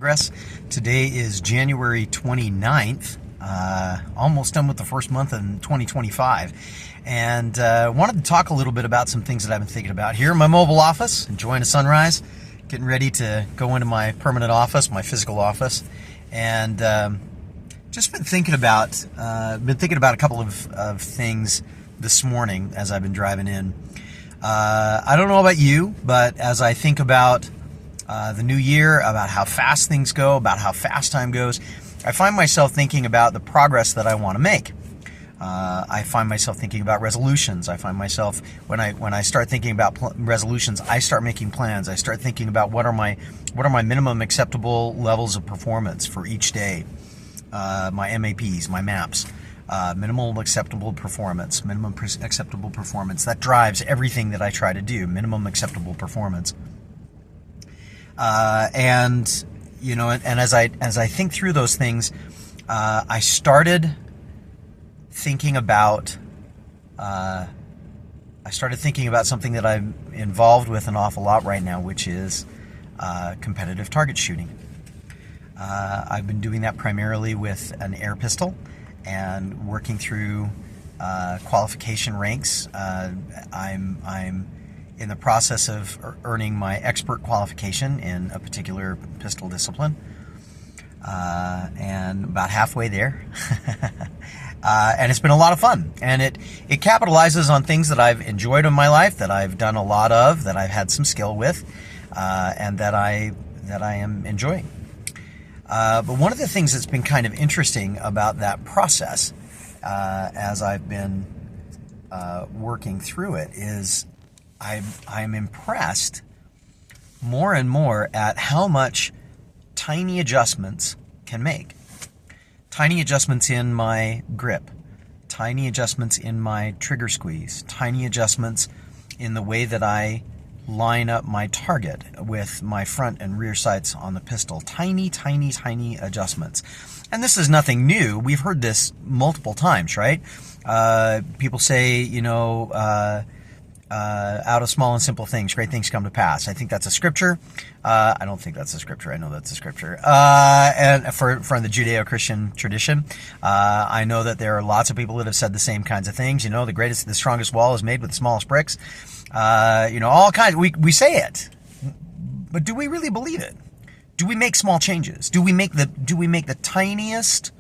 Progress. Today is January 29th, almost done with the first month in 2025, and wanted to talk a little bit about some things that I've been thinking about here in my mobile office, enjoying a sunrise, getting ready to go into my permanent office, my physical office, and just been thinking about a couple of things this morning as I've been driving in. I don't know about you, but as I think about the new year, about how fast things go, about how fast time goes, I find myself thinking about the progress that I want to make. I find myself thinking about resolutions. I find myself, when I start thinking about resolutions, I start making plans. I start thinking about what are my minimum acceptable levels of performance for each day, my MAPs, my MAPs. Minimal acceptable performance, acceptable performance. That drives everything that I try to do, minimum acceptable performance. And as I think through those things, I started thinking about something that I'm involved with an awful lot right now, which is competitive target shooting. I've been doing that primarily with an air pistol and working through qualification ranks. I'm in the process of earning my expert qualification in a particular pistol discipline, and about halfway there. And it's been a lot of fun, and it capitalizes on things that I've enjoyed in my life, that I've done a lot of, that I've had some skill with, and that I am enjoying. But one of the things that's been kind of interesting about that process, as I've been working through it, is I'm impressed more and more at how much tiny adjustments can make. Tiny adjustments in my grip, tiny adjustments in my trigger squeeze, tiny adjustments in the way that I line up my target with my front and rear sights on the pistol. Tiny, tiny, tiny adjustments. And this is nothing new. We've heard this multiple times, right? People say, out of small and simple things, great things come to pass. I think that's a scripture. I don't think that's a scripture. I know that's a scripture. And from the Judeo-Christian tradition, I know that there are lots of people that have said the same kinds of things. The strongest wall is made with the smallest bricks. All kinds. We say it, but do we really believe it? Do we make small changes? Do we make the tiniest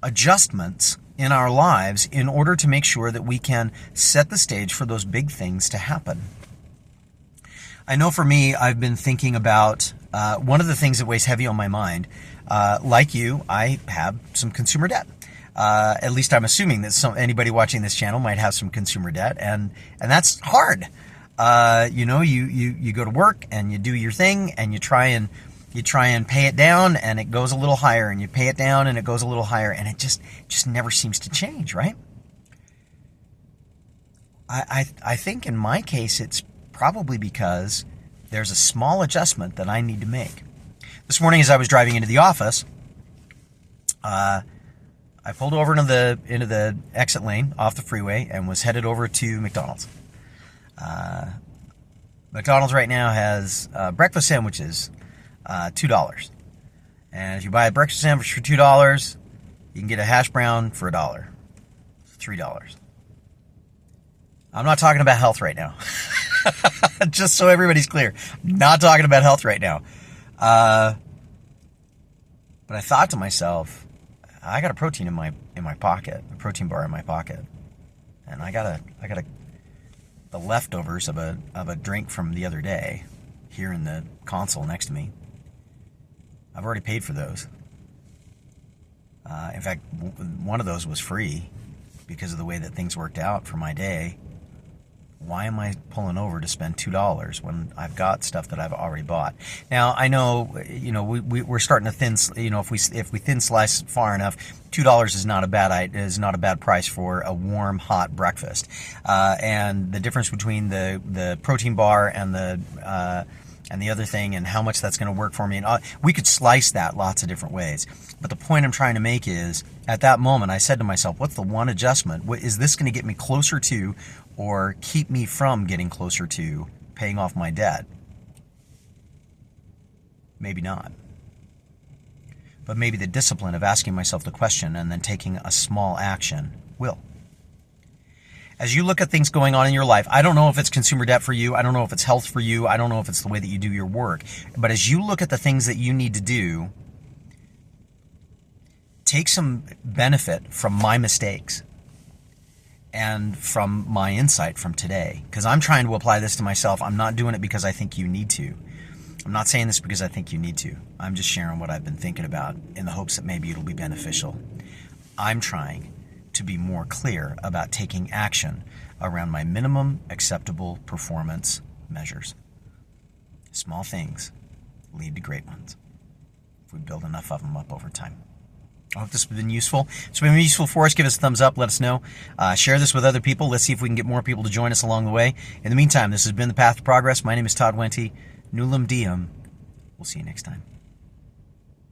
adjustments in our lives in order to make sure that we can set the stage for those big things to happen? I know for me, I've been thinking about one of the things that weighs heavy on my mind. Like you, I have some consumer debt. At least I'm assuming that anybody watching this channel might have some consumer debt, and that's hard. You go to work and you do your thing and you try and pay it down, and it goes a little higher, and you pay it down and it goes a little higher, and it just never seems to change, right? I think in my case it's probably because there's a small adjustment that I need to make. This morning as I was driving into the office, I pulled over into the exit lane off the freeway and was headed over to McDonald's. McDonald's right now has breakfast sandwiches, $2. And if you buy a breakfast sandwich for $2, you can get a hash brown for $1. $3. I'm not talking about health right now. Just so everybody's clear. Not talking about health right now. But I thought to myself, I got a protein in my pocket, a protein bar in my pocket. And I got the leftovers of a drink from the other day here in the console next to me. I've already paid for those. In fact, one of those was free because of the way that things worked out for my day. Why am I pulling over to spend $2 when I've got stuff that I've already bought? Now I know, we're starting to thin. If we thin slice far enough, $2 is not a bad price for a warm, hot breakfast. And the difference between the protein bar and the other thing, and how much that's going to work for me, and we could slice that lots of different ways. But the point I'm trying to make is, at that moment, I said to myself, what's the one adjustment? Is this going to get me closer to, or keep me from getting closer to, paying off my debt? Maybe not. but maybe the discipline of asking myself the question and then taking a small action will. As you look at things going on in your life, I don't know if it's consumer debt for you. I don't know if it's health for you. I don't know if it's the way that you do your work. But as you look at the things that you need to do, take some benefit from my mistakes and from my insight from today. Because I'm trying to apply this to myself. I'm not doing it because I think you need to. I'm not saying this because I think you need to. I'm just sharing what I've been thinking about in the hopes that maybe it'll be beneficial. I'm trying to be more clear about taking action around my minimum acceptable performance measures. Small things lead to great ones if we build enough of them up over time. I hope this has been useful. If it's been useful for us, give us a thumbs up. Let us know. Share this with other people. Let's see if we can get more people to join us along the way. In the meantime, this has been The Path to Progress. My name is Todd Wente. Nulum Diem. We'll see you next time.